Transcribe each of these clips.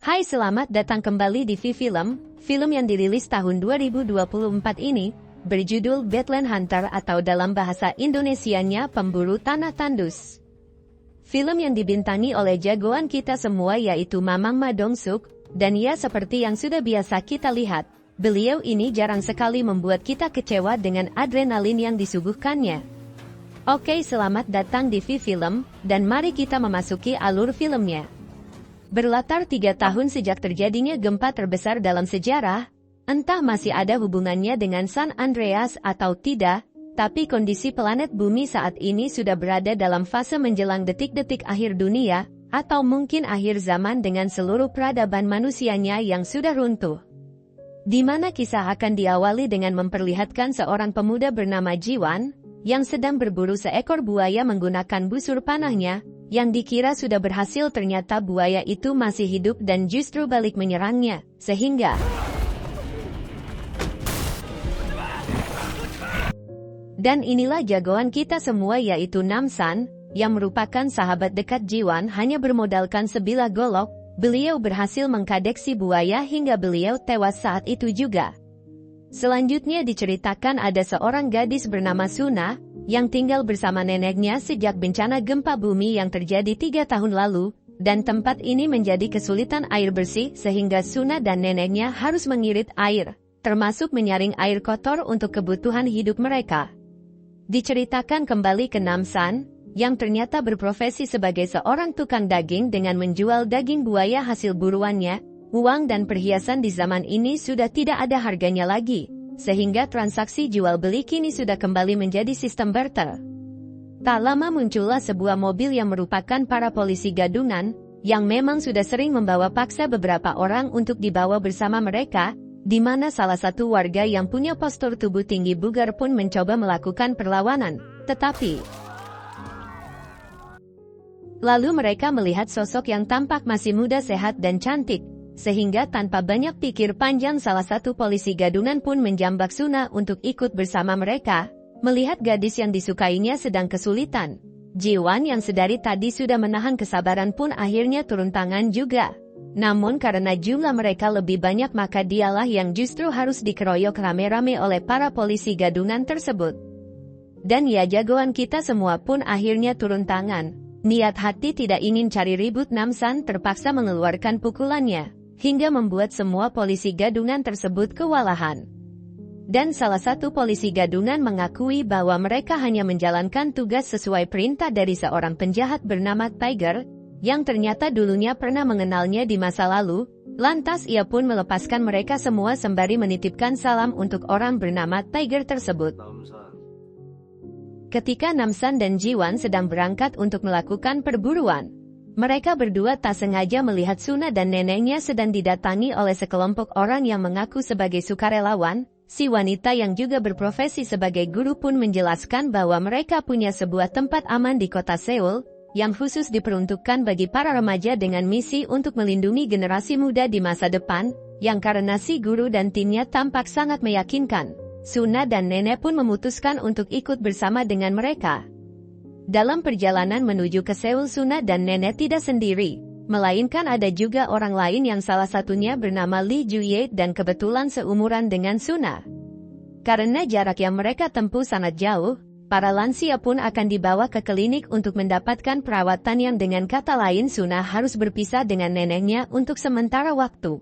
Hai, selamat datang kembali di V-Film. Film yang dirilis tahun 2024 ini berjudul Badland Hunter atau dalam bahasa Indonesianya Pemburu Tanah Tandus. Film yang dibintangi oleh jagoan kita semua yaitu Mamang Madongsook, dan ya seperti yang sudah biasa kita lihat, beliau ini jarang sekali membuat kita kecewa dengan adrenalin yang disuguhkannya. Oke, selamat datang di V-Film, dan mari kita memasuki alur filmnya. Berlatar 3 tahun sejak terjadinya gempa terbesar dalam sejarah, entah masih ada hubungannya dengan San Andreas atau tidak, tapi kondisi planet bumi saat ini sudah berada dalam fase menjelang detik-detik akhir dunia, atau mungkin akhir zaman dengan seluruh peradaban manusianya yang sudah runtuh. Di mana kisah akan diawali dengan memperlihatkan seorang pemuda bernama Jiwan, yang sedang berburu seekor buaya menggunakan busur panahnya, yang dikira sudah berhasil ternyata buaya itu masih hidup dan justru balik menyerangnya, sehingga dan inilah jagoan kita semua yaitu Namsan, yang merupakan sahabat dekat Jiwan hanya bermodalkan sebilah golok, beliau berhasil mengkadeksi buaya hingga beliau tewas saat itu juga. Selanjutnya diceritakan ada seorang gadis bernama Suna, yang tinggal bersama neneknya sejak bencana gempa bumi yang terjadi 3 tahun lalu, dan tempat ini menjadi kesulitan air bersih sehingga Suna dan neneknya harus mengirit air, termasuk menyaring air kotor untuk kebutuhan hidup mereka. Diceritakan kembali ke Namsan, yang ternyata berprofesi sebagai seorang tukang daging dengan menjual daging buaya hasil buruannya, uang dan perhiasan di zaman ini sudah tidak ada harganya lagi. Sehingga transaksi jual-beli kini sudah kembali menjadi sistem barter. Tak lama muncullah sebuah mobil yang merupakan para polisi gadungan, yang memang sudah sering membawa paksa beberapa orang untuk dibawa bersama mereka, di mana salah satu warga yang punya postur tubuh tinggi bugar pun mencoba melakukan perlawanan, tetapi lalu mereka melihat sosok yang tampak masih muda, sehat dan cantik, sehingga tanpa banyak pikir panjang salah satu polisi gadungan pun menjambak Suna untuk ikut bersama mereka. Melihat gadis yang disukainya sedang kesulitan, Jiwan yang sedari tadi sudah menahan kesabaran pun akhirnya turun tangan juga. Namun karena jumlah mereka lebih banyak maka dialah yang justru harus dikeroyok rame-rame oleh para polisi gadungan tersebut. Dan ya, jagoan kita semua pun akhirnya turun tangan. Niat hati tidak ingin cari ribut, Namsan terpaksa mengeluarkan pukulannya, hingga membuat semua polisi gadungan tersebut kewalahan. Dan salah satu polisi gadungan mengakui bahwa mereka hanya menjalankan tugas sesuai perintah dari seorang penjahat bernama Tiger, yang ternyata dulunya pernah mengenalnya di masa lalu. Lantas ia pun melepaskan mereka semua sembari menitipkan salam untuk orang bernama Tiger tersebut. Ketika Namsan dan Jiwan sedang berangkat untuk melakukan perburuan, mereka berdua tak sengaja melihat Suna dan neneknya sedang didatangi oleh sekelompok orang yang mengaku sebagai sukarelawan. Si wanita yang juga berprofesi sebagai guru pun menjelaskan bahwa mereka punya sebuah tempat aman di kota Seoul, yang khusus diperuntukkan bagi para remaja dengan misi untuk melindungi generasi muda di masa depan, yang karena si guru dan timnya tampak sangat meyakinkan, Suna dan nenek pun memutuskan untuk ikut bersama dengan mereka. Dalam perjalanan menuju ke Seoul, Suna dan nenek tidak sendiri, melainkan ada juga orang lain yang salah satunya bernama Lee Juye dan kebetulan seumuran dengan Suna. Karena jarak yang mereka tempuh sangat jauh, para lansia pun akan dibawa ke klinik untuk mendapatkan perawatan yang dengan kata lain Suna harus berpisah dengan neneknya untuk sementara waktu.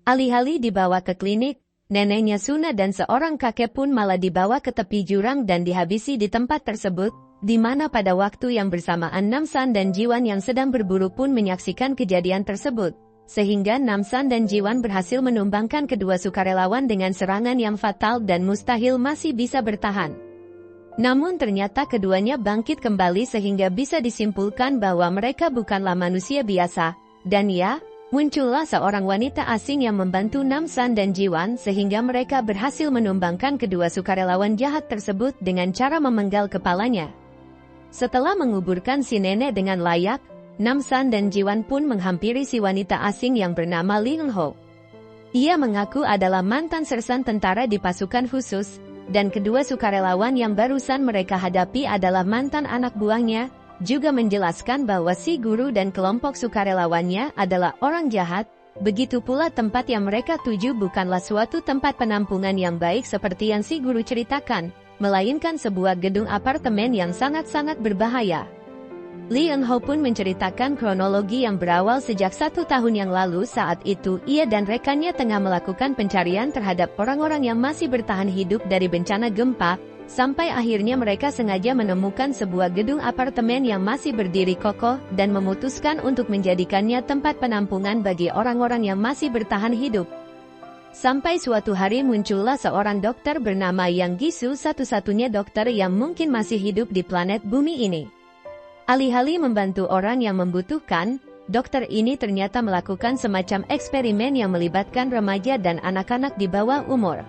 Alih-alih dibawa ke klinik, neneknya Suna dan seorang kakek pun malah dibawa ke tepi jurang dan dihabisi di tempat tersebut, di mana pada waktu yang bersamaan Namsan dan Jiwan yang sedang berburu pun menyaksikan kejadian tersebut, sehingga Namsan dan Jiwan berhasil menumbangkan kedua sukarelawan dengan serangan yang fatal dan mustahil masih bisa bertahan. Namun ternyata keduanya bangkit kembali sehingga bisa disimpulkan bahwa mereka bukanlah manusia biasa, dan ya, muncullah seorang wanita asing yang membantu Namsan dan Jiwan sehingga mereka berhasil menumbangkan kedua sukarelawan jahat tersebut dengan cara memenggal kepalanya. Setelah menguburkan si nenek dengan layak, Namsan dan Jiwan pun menghampiri si wanita asing yang bernama Lee Eun-ho. Ia mengaku adalah mantan sersan tentara di pasukan khusus, dan kedua sukarelawan yang barusan mereka hadapi adalah mantan anak buahnya, juga menjelaskan bahwa si guru dan kelompok sukarelawannya adalah orang jahat, Begitu pula tempat yang mereka tuju bukanlah suatu tempat penampungan yang baik seperti yang si guru ceritakan, melainkan sebuah gedung apartemen yang sangat-sangat berbahaya. Lee Eun-ho pun menceritakan kronologi yang berawal sejak 1 tahun yang lalu. Saat itu ia dan rekannya tengah melakukan pencarian terhadap orang-orang yang masih bertahan hidup dari bencana gempa, sampai akhirnya mereka sengaja menemukan sebuah gedung apartemen yang masih berdiri kokoh dan memutuskan untuk menjadikannya tempat penampungan bagi orang-orang yang masih bertahan hidup. Sampai suatu hari muncullah seorang dokter bernama Yang Gisu, satu-satunya dokter yang mungkin masih hidup di planet bumi ini. Alih-alih membantu orang yang membutuhkan, dokter ini ternyata melakukan semacam eksperimen yang melibatkan remaja dan anak-anak di bawah umur.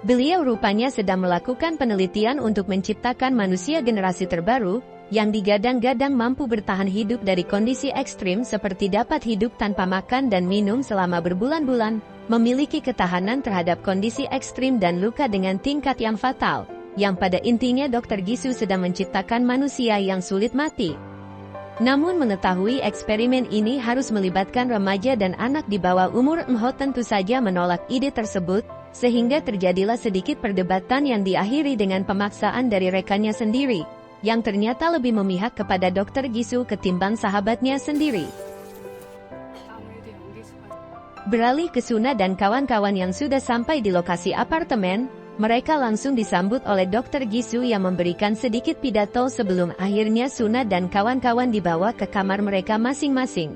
Beliau rupanya sedang melakukan penelitian untuk menciptakan manusia generasi terbaru, yang digadang-gadang mampu bertahan hidup dari kondisi ekstrim seperti dapat hidup tanpa makan dan minum selama berbulan-bulan, memiliki ketahanan terhadap kondisi ekstrim dan luka dengan tingkat yang fatal, yang pada intinya Dr. Gisu sedang menciptakan manusia yang sulit mati. Namun mengetahui eksperimen ini harus melibatkan remaja dan anak di bawah umur, Eun-ho tentu saja menolak ide tersebut, sehingga terjadilah sedikit perdebatan yang diakhiri dengan pemaksaan dari rekannya sendiri, yang ternyata lebih memihak kepada Dr. Gisu ketimbang sahabatnya sendiri. Beralih ke Suna dan kawan-kawan yang sudah sampai di lokasi apartemen, mereka langsung disambut oleh Dr. Gisu yang memberikan sedikit pidato sebelum akhirnya Suna dan kawan-kawan dibawa ke kamar mereka masing-masing.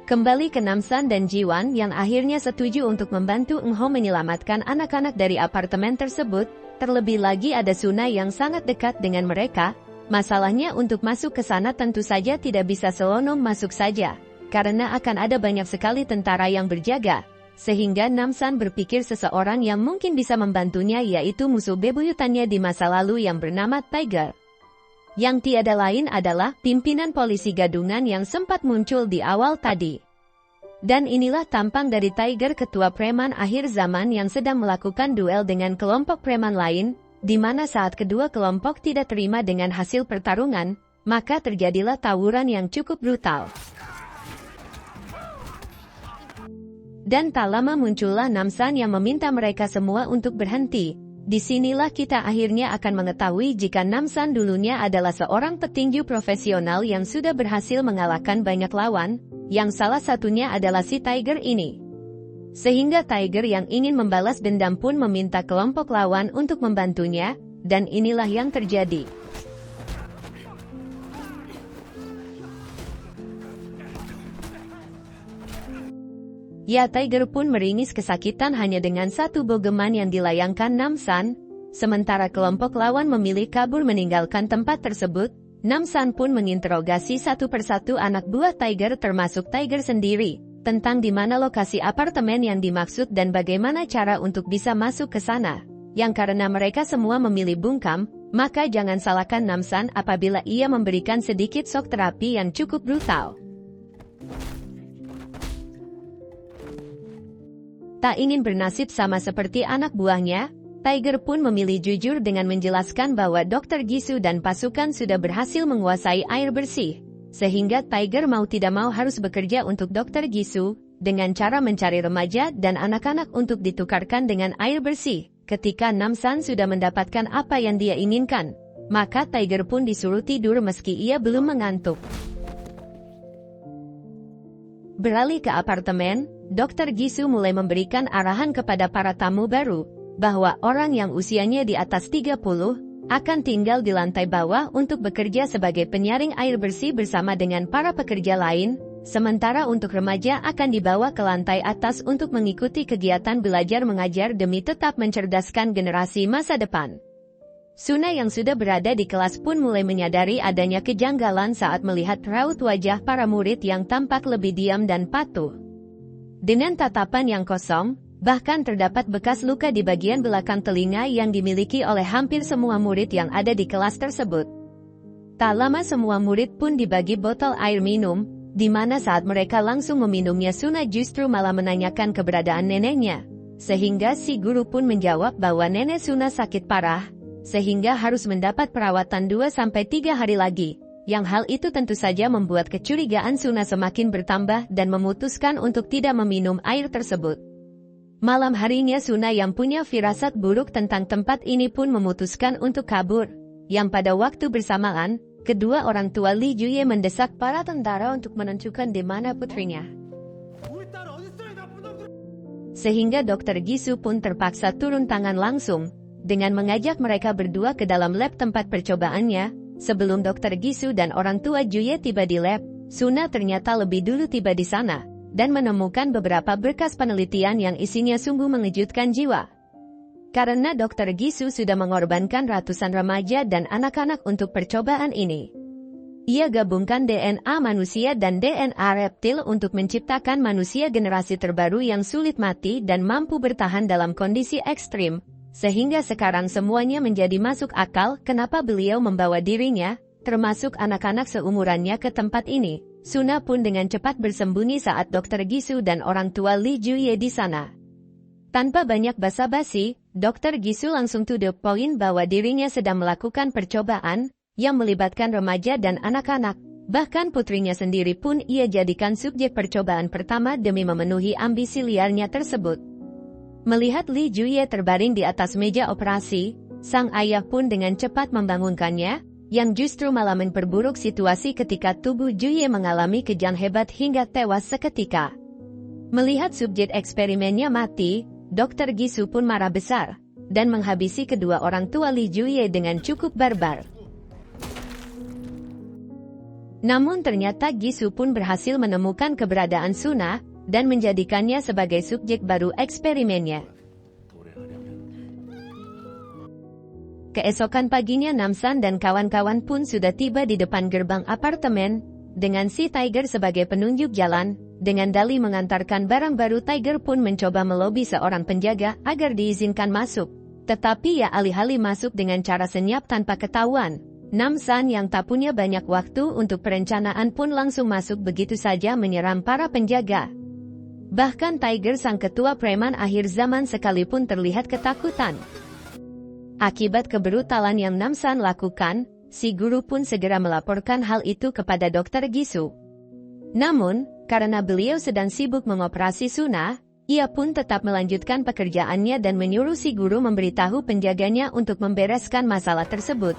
Kembali ke Namsan dan Jiwan yang akhirnya setuju untuk membantu Eun-ho menyelamatkan anak-anak dari apartemen tersebut, terlebih lagi ada Suna yang sangat dekat dengan mereka. Masalahnya untuk masuk ke sana tentu saja tidak bisa selonom masuk saja, karena akan ada banyak sekali tentara yang berjaga. Sehingga Namsan berpikir seseorang yang mungkin bisa membantunya yaitu musuh bebuyutannya di masa lalu yang bernama Tiger. Yang tiada lain adalah pimpinan polisi gadungan yang sempat muncul di awal tadi. Dan inilah tampang dari Tiger, ketua preman akhir zaman yang sedang melakukan duel dengan kelompok preman lain, di mana saat kedua kelompok tidak terima dengan hasil pertarungan, maka terjadilah tawuran yang cukup brutal. Dan tak lama muncullah Namsan yang meminta mereka semua untuk berhenti. Disinilah kita akhirnya akan mengetahui jika Namsan dulunya adalah seorang petinju profesional yang sudah berhasil mengalahkan banyak lawan, yang salah satunya adalah si Tiger ini. Sehingga Tiger yang ingin membalas dendam pun meminta kelompok lawan untuk membantunya, dan inilah yang terjadi. Ya, Tiger pun meringis kesakitan hanya dengan satu bogeman yang dilayangkan Namsan. Sementara kelompok lawan memilih kabur meninggalkan tempat tersebut, Namsan pun menginterogasi satu persatu anak buah Tiger termasuk Tiger sendiri, tentang di mana lokasi apartemen yang dimaksud dan bagaimana cara untuk bisa masuk ke sana. Yang karena mereka semua memilih bungkam, maka jangan salahkan Namsan apabila ia memberikan sedikit shock terapi yang cukup brutal. Tak ingin bernasib sama seperti anak buahnya, Tiger pun memilih jujur dengan menjelaskan bahwa Dr. Gisu dan pasukan sudah berhasil menguasai air bersih, sehingga Tiger mau tidak mau harus bekerja untuk Dr. Gisu, dengan cara mencari remaja dan anak-anak untuk ditukarkan dengan air bersih. Ketika Namsan sudah mendapatkan apa yang dia inginkan, maka Tiger pun disuruh tidur meski ia belum mengantuk. Beralih ke apartemen, Dr. Gisu mulai memberikan arahan kepada para tamu baru, bahwa orang yang usianya di atas 30, akan tinggal di lantai bawah untuk bekerja sebagai penyaring air bersih bersama dengan para pekerja lain, sementara untuk remaja akan dibawa ke lantai atas untuk mengikuti kegiatan belajar mengajar demi tetap mencerdaskan generasi masa depan. Suna yang sudah berada di kelas pun mulai menyadari adanya kejanggalan saat melihat raut wajah para murid yang tampak lebih diam dan patuh. Dengan tatapan yang kosong, bahkan terdapat bekas luka di bagian belakang telinga yang dimiliki oleh hampir semua murid yang ada di kelas tersebut. Tak lama semua murid pun dibagi botol air minum, di mana saat mereka langsung meminumnya Suna justru malah menanyakan keberadaan neneknya. Sehingga si guru pun menjawab bahwa nenek Suna sakit parah, sehingga harus mendapat perawatan 2-3 hari lagi, yang hal itu tentu saja membuat kecurigaan Suna semakin bertambah dan memutuskan untuk tidak meminum air tersebut. Malam harinya Suna yang punya firasat buruk tentang tempat ini pun memutuskan untuk kabur, yang pada waktu bersamaan, kedua orang tua Li Juye mendesak para tentara untuk menentukan di mana putrinya. Sehingga Dr. Gisu pun terpaksa turun tangan langsung, dengan mengajak mereka berdua ke dalam lab tempat percobaannya. Sebelum Dr. Gisu dan orang tua Juye tiba di lab, Suna ternyata lebih dulu tiba di sana, dan menemukan beberapa berkas penelitian yang isinya sungguh mengejutkan jiwa. Karena Dr. Gisu sudah mengorbankan ratusan remaja dan anak-anak untuk percobaan ini. Ia gabungkan DNA manusia dan DNA reptil untuk menciptakan manusia generasi terbaru yang sulit mati dan mampu bertahan dalam kondisi ekstrim, sehingga sekarang semuanya menjadi masuk akal kenapa beliau membawa dirinya, termasuk anak-anak seumurannya ke tempat ini. Suna pun dengan cepat bersembunyi saat Dr. Gisu dan orang tua Li Juye di sana. Tanpa banyak basa-basi, Dr. Gisu langsung to the point bahwa dirinya sedang melakukan percobaan yang melibatkan remaja dan anak-anak. Bahkan putrinya sendiri pun ia jadikan subjek percobaan pertama demi memenuhi ambisi liarnya tersebut. Melihat Li Juye terbaring di atas meja operasi, sang ayah pun dengan cepat membangunkannya, yang justru malah memperburuk situasi ketika tubuh Juye mengalami kejang hebat hingga tewas seketika. Melihat subjek eksperimennya mati, Dr. Gisu pun marah besar, dan menghabisi kedua orang tua Li Juye dengan cukup barbar. Namun ternyata Gisu pun berhasil menemukan keberadaan Suna, dan menjadikannya sebagai subjek baru eksperimennya. Keesokan paginya Namsan dan kawan-kawan pun sudah tiba di depan gerbang apartemen, dengan si Tiger sebagai penunjuk jalan. Dengan dalih mengantarkan barang baru, Tiger pun mencoba melobi seorang penjaga agar diizinkan masuk. Tetapi ia alih-alih masuk dengan cara senyap tanpa ketahuan. Namsan yang tak punya banyak waktu untuk perencanaan pun langsung masuk begitu saja menyeram para penjaga. Bahkan Tiger sang ketua preman akhir zaman sekalipun terlihat ketakutan. Akibat kebrutalan yang Namsan lakukan, si guru pun segera melaporkan hal itu kepada Dr. Gisu. Namun, karena beliau sedang sibuk mengoperasi Suna, ia pun tetap melanjutkan pekerjaannya dan menyuruh si guru memberitahu penjaganya untuk membereskan masalah tersebut.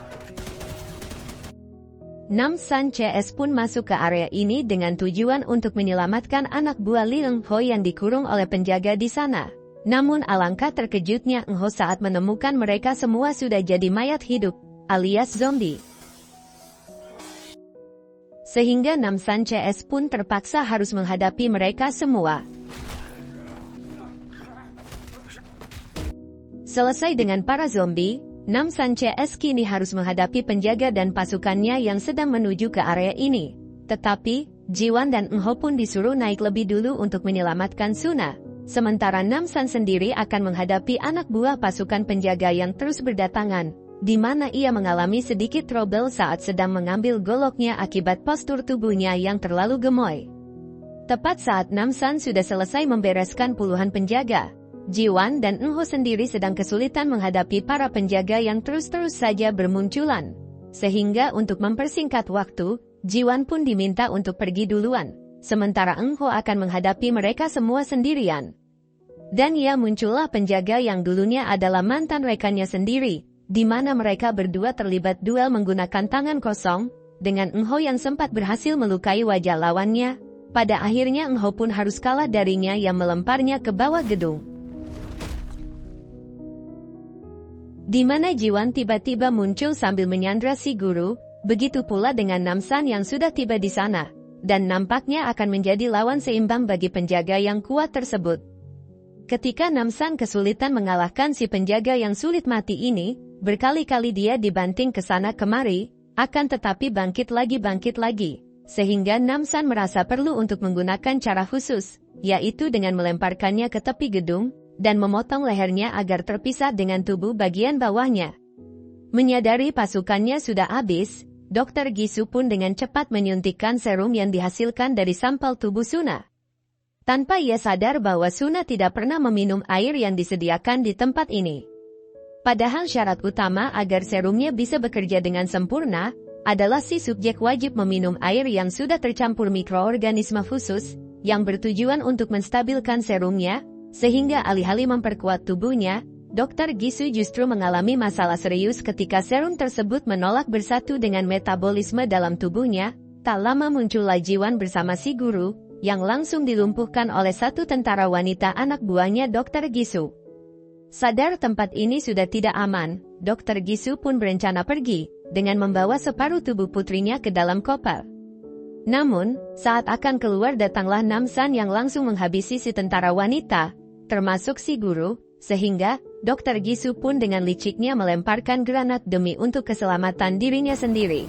Namsan CS pun masuk ke area ini dengan tujuan untuk menyelamatkan anak buah Li Engho yang dikurung oleh penjaga di sana. Namun alangkah terkejutnya Engho saat menemukan mereka semua sudah jadi mayat hidup, alias zombie. Sehingga Namsan CS pun terpaksa harus menghadapi mereka semua. Selesai dengan para zombie, Namsan CS kini harus menghadapi penjaga dan pasukannya yang sedang menuju ke area ini. Tetapi, Jiwan dan Engho pun disuruh naik lebih dulu untuk menyelamatkan Suna. Sementara Namsan sendiri akan menghadapi anak buah pasukan penjaga yang terus berdatangan, di mana ia mengalami sedikit trouble saat sedang mengambil goloknya akibat postur tubuhnya yang terlalu gemoy. Tepat saat Namsan sudah selesai membereskan puluhan penjaga, Jiwan dan Engho sendiri sedang kesulitan menghadapi para penjaga yang terus-terus saja bermunculan. Sehingga untuk mempersingkat waktu, Jiwan pun diminta untuk pergi duluan, sementara Engho akan menghadapi mereka semua sendirian. Dan ia muncullah penjaga yang dulunya adalah mantan rekannya sendiri, di mana mereka berdua terlibat duel menggunakan tangan kosong, dengan Engho yang sempat berhasil melukai wajah lawannya. Pada akhirnya Engho pun harus kalah darinya yang melemparnya ke bawah gedung. Di mana Jiwan tiba-tiba muncul sambil menyandra si guru, begitu pula dengan Namsan yang sudah tiba di sana, dan nampaknya akan menjadi lawan seimbang bagi penjaga yang kuat tersebut. Ketika Namsan kesulitan mengalahkan si penjaga yang sulit mati ini, berkali-kali dia dibanting ke sana kemari, akan tetapi bangkit lagi, sehingga Namsan merasa perlu untuk menggunakan cara khusus, yaitu dengan melemparkannya ke tepi gedung, dan memotong lehernya agar terpisah dengan tubuh bagian bawahnya. Menyadari pasukannya sudah habis, Dr. Gisu pun dengan cepat menyuntikkan serum yang dihasilkan dari sampel tubuh Suna. Tanpa ia sadar bahwa Suna tidak pernah meminum air yang disediakan di tempat ini. Padahal syarat utama agar serumnya bisa bekerja dengan sempurna, adalah si subjek wajib meminum air yang sudah tercampur mikroorganisme khusus, yang bertujuan untuk menstabilkan serumnya, sehingga alih-alih memperkuat tubuhnya, Dr. Gisu justru mengalami masalah serius ketika serum tersebut menolak bersatu dengan metabolisme dalam tubuhnya. Tak lama muncullah Jiwan bersama si guru, yang langsung dilumpuhkan oleh satu tentara wanita anak buahnya Dr. Gisu. Sadar tempat ini sudah tidak aman, Dr. Gisu pun berencana pergi, dengan membawa separuh tubuh putrinya ke dalam koper. Namun, saat akan keluar datanglah Namsan yang langsung menghabisi si tentara wanita, termasuk si guru, sehingga Dr. Gisu pun dengan liciknya melemparkan granat demi untuk keselamatan dirinya sendiri.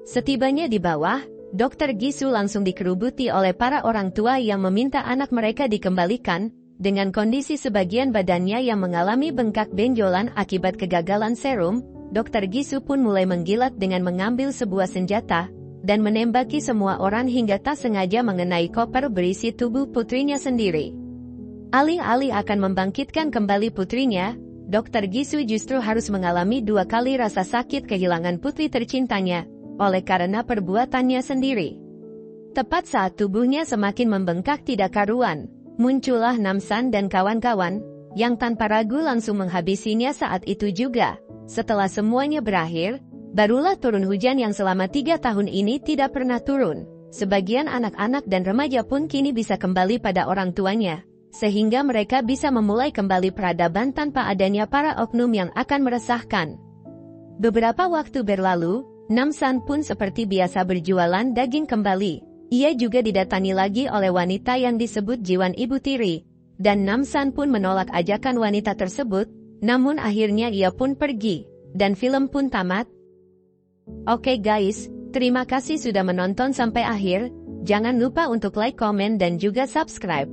Setibanya di bawah, Dr. Gisu langsung dikerubuti oleh para orang tua yang meminta anak mereka dikembalikan, dengan kondisi sebagian badannya yang mengalami bengkak benjolan akibat kegagalan serum. Dr. Gisu pun mulai menggilat dengan mengambil sebuah senjata, dan menembaki semua orang hingga tak sengaja mengenai koper berisi tubuh putrinya sendiri. Alih-alih akan membangkitkan kembali putrinya, Dr. Gisu justru harus mengalami 2 kali rasa sakit kehilangan putri tercintanya, oleh karena perbuatannya sendiri. Tepat saat tubuhnya semakin membengkak tidak karuan, muncullah Namsan dan kawan-kawan, yang tanpa ragu langsung menghabisinya saat itu juga. Setelah semuanya berakhir, barulah turun hujan yang selama 3 tahun ini tidak pernah turun. Sebagian anak-anak dan remaja pun kini bisa kembali pada orang tuanya, sehingga mereka bisa memulai kembali peradaban tanpa adanya para oknum yang akan meresahkan. Beberapa waktu berlalu, Namsan pun seperti biasa berjualan daging kembali. Ia juga didatangi lagi oleh wanita yang disebut Jiwan Ibu Tiri, dan Namsan pun menolak ajakan wanita tersebut, namun akhirnya ia pun pergi, dan film pun tamat. Oke guys, terima kasih sudah menonton sampai akhir, jangan lupa untuk like, komen dan juga subscribe.